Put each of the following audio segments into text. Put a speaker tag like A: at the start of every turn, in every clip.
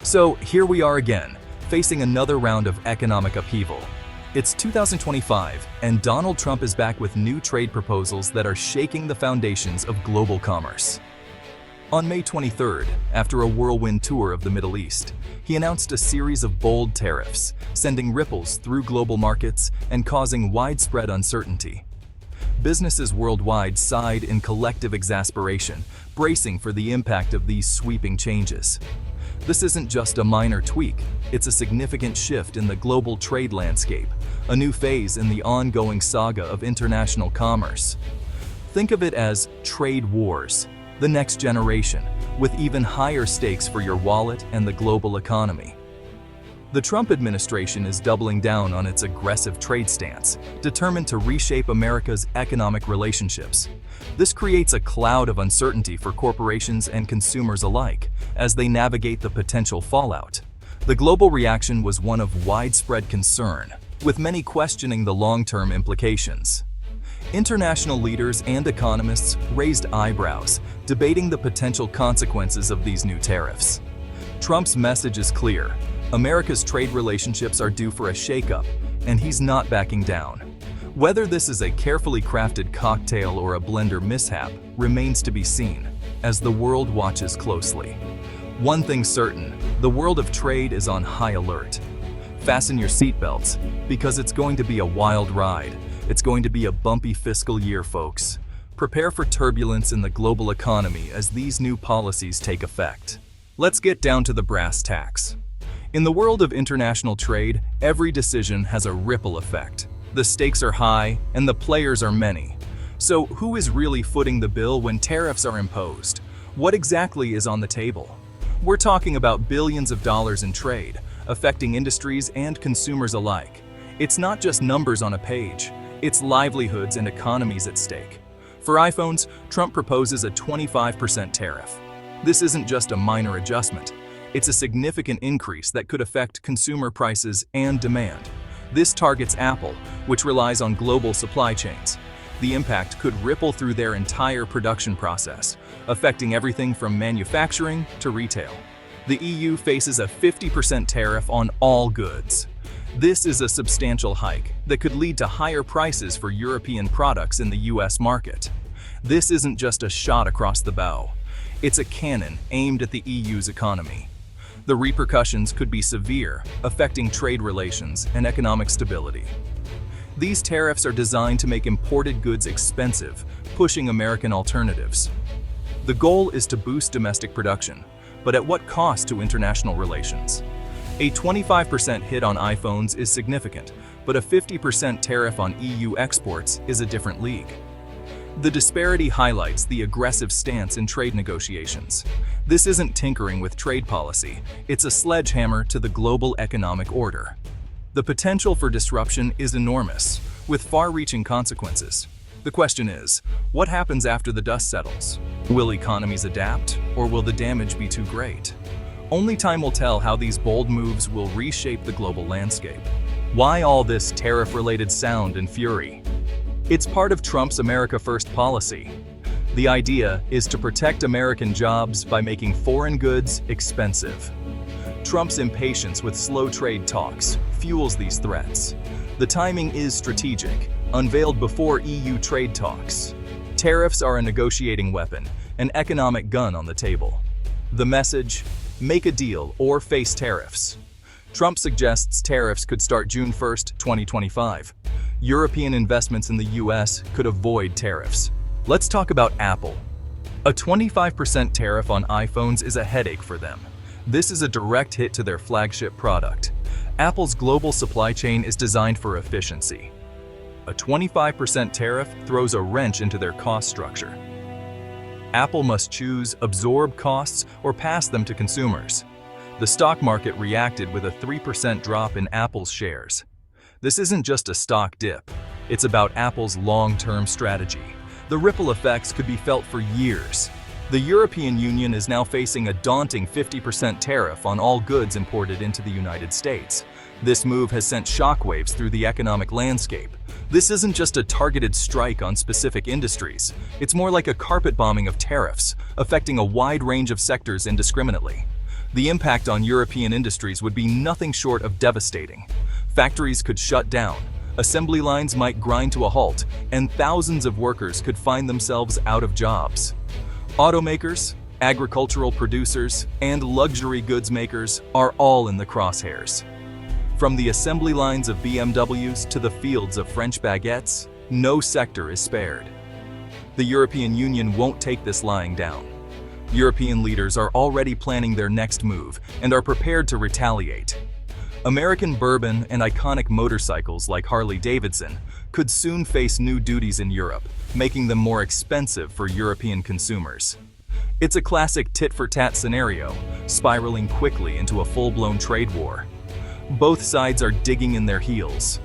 A: So here we are again, facing another round of economic upheaval. It's 2025, and Donald Trump is back with new trade proposals that are shaking the foundations of global commerce. On May 23rd, after a whirlwind tour of the Middle East, he announced a series of bold tariffs, sending ripples through global markets and causing widespread uncertainty. Businesses worldwide sighed in collective exasperation, bracing for the impact of these sweeping changes. This isn't just a minor tweak, it's a significant shift in the global trade landscape, a new phase in the ongoing saga of international commerce. Think of it as trade wars, the next generation, with even higher stakes for your wallet and the global economy. The Trump administration is doubling down on its aggressive trade stance, determined to reshape America's economic relationships. This creates a cloud of uncertainty for corporations and consumers alike as they navigate the potential fallout. The global reaction was one of widespread concern, with many questioning the long-term implications. International leaders and economists raised eyebrows, debating the potential consequences of these new tariffs. Trump's message is clear. America's trade relationships are due for a shakeup, and he's not backing down. Whether this is a carefully crafted cocktail or a blender mishap remains to be seen, as the world watches closely. One thing's certain, the world of trade is on high alert. Fasten your seatbelts, because it's going to be a wild ride. It's going to be a bumpy fiscal year, folks. Prepare for turbulence in the global economy as these new policies take effect. Let's get down to the brass tacks. In the world of international trade, every decision has a ripple effect. The stakes are high, and the players are many. So who is really footing the bill when tariffs are imposed? What exactly is on the table? We're talking about billions of dollars in trade, affecting industries and consumers alike. It's not just numbers on a page, it's livelihoods and economies at stake. For iPhones, Trump proposes a 25% tariff. This isn't just a minor adjustment. It's a significant increase that could affect consumer prices and demand. This targets Apple, which relies on global supply chains. The impact could ripple through their entire production process, affecting everything from manufacturing to retail. The EU faces a 50% tariff on all goods. This is a substantial hike that could lead to higher prices for European products in the US market. This isn't just a shot across the bow. It's a cannon aimed at the EU's economy. The repercussions could be severe, affecting trade relations and economic stability. These tariffs are designed to make imported goods expensive, pushing American alternatives. The goal is to boost domestic production, but at what cost to international relations? A 25% hit on iPhones is significant, but a 50% tariff on EU exports is a different league. The disparity highlights the aggressive stance in trade negotiations. This isn't tinkering with trade policy, it's a sledgehammer to the global economic order. The potential for disruption is enormous, with far-reaching consequences. The question is, what happens after the dust settles? Will economies adapt, or will the damage be too great? Only time will tell how these bold moves will reshape the global landscape. Why all this tariff-related sound and fury? It's part of Trump's America First policy. The idea is to protect American jobs by making foreign goods expensive. Trump's impatience with slow trade talks fuels these threats. The timing is strategic, unveiled before EU trade talks. Tariffs are a negotiating weapon, an economic gun on the table. The message: make a deal or face tariffs. Trump suggests tariffs could start June 1, 2025. European investments in the US could avoid tariffs. Let's talk about Apple. A 25% tariff on iPhones is a headache for them. This is a direct hit to their flagship product. Apple's global supply chain is designed for efficiency. A 25% tariff throws a wrench into their cost structure. Apple must choose, absorb costs, or pass them to consumers. The stock market reacted with a 3% drop in Apple's shares. This isn't just a stock dip. It's about Apple's long-term strategy. The ripple effects could be felt for years. The European Union is now facing a daunting 50% tariff on all goods imported into the United States. This move has sent shockwaves through the economic landscape. This isn't just a targeted strike on specific industries. It's more like a carpet bombing of tariffs, affecting a wide range of sectors indiscriminately. The impact on European industries would be nothing short of devastating. Factories could shut down, assembly lines might grind to a halt, and thousands of workers could find themselves out of jobs. Automakers, agricultural producers, and luxury goods makers are all in the crosshairs. From the assembly lines of BMWs to the fields of French baguettes, no sector is spared. The European Union won't take this lying down. European leaders are already planning their next move and are prepared to retaliate. American bourbon and iconic motorcycles like Harley-Davidson could soon face new duties in Europe, making them more expensive for European consumers. It's a classic tit-for-tat scenario, spiraling quickly into a full-blown trade war. Both sides are digging in their heels.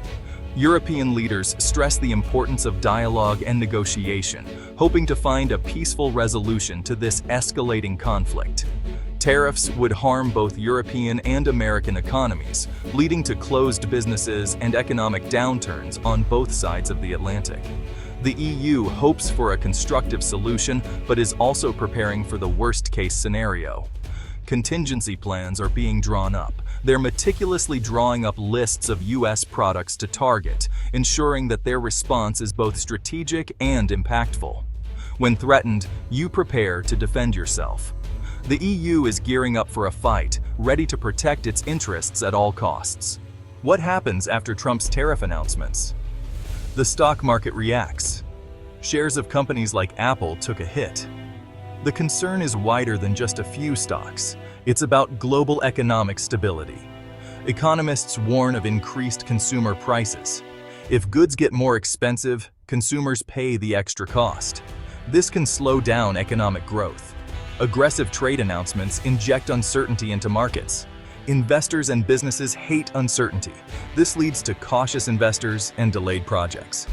A: European leaders stress the importance of dialogue and negotiation, hoping to find a peaceful resolution to this escalating conflict. Tariffs would harm both European and American economies, leading to closed businesses and economic downturns on both sides of the Atlantic. The EU hopes for a constructive solution, but is also preparing for the worst-case scenario. Contingency plans are being drawn up. They're meticulously drawing up lists of US products to target, ensuring that their response is both strategic and impactful. When threatened, you prepare to defend yourself. The EU is gearing up for a fight, ready to protect its interests at all costs. What happens after Trump's tariff announcements? The stock market reacts. Shares of companies like Apple took a hit. The concern is wider than just a few stocks. It's about global economic stability. Economists warn of increased consumer prices. If goods get more expensive, consumers pay the extra cost. This can slow down economic growth. Aggressive trade announcements inject uncertainty into markets. Investors and businesses hate uncertainty. This leads to cautious investors and delayed projects.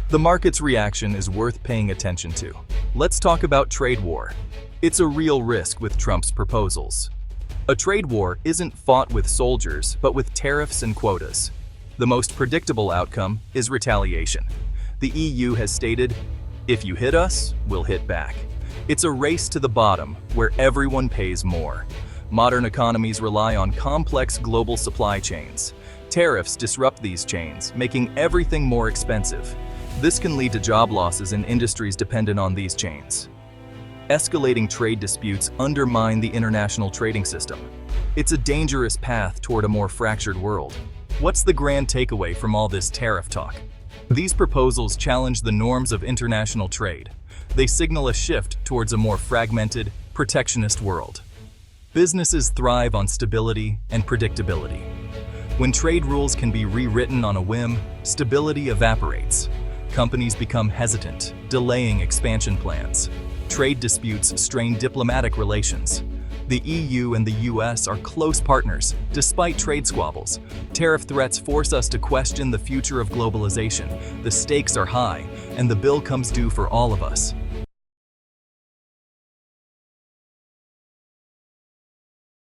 A: The market's reaction is worth paying attention to. Let's talk about trade war. It's a real risk with Trump's proposals. A trade war isn't fought with soldiers, but with tariffs and quotas. The most predictable outcome is retaliation. The EU has stated, "If you hit us, we'll hit back." It's a race to the bottom, where everyone pays more. Modern economies rely on complex global supply chains. Tariffs disrupt these chains, making everything more expensive. This can lead to job losses in industries dependent on these chains. Escalating trade disputes undermine the international trading system. It's a dangerous path toward a more fractured world. What's the grand takeaway from all this tariff talk? These proposals challenge the norms of international trade. They signal a shift towards a more fragmented, protectionist world. Businesses thrive on stability and predictability. When trade rules can be rewritten on a whim, stability evaporates. Companies become hesitant, delaying expansion plans. Trade disputes strain diplomatic relations. The EU and the US are close partners, despite trade squabbles. Tariff threats force us to question the future of globalization. The stakes are high, and the bill comes due for all of us.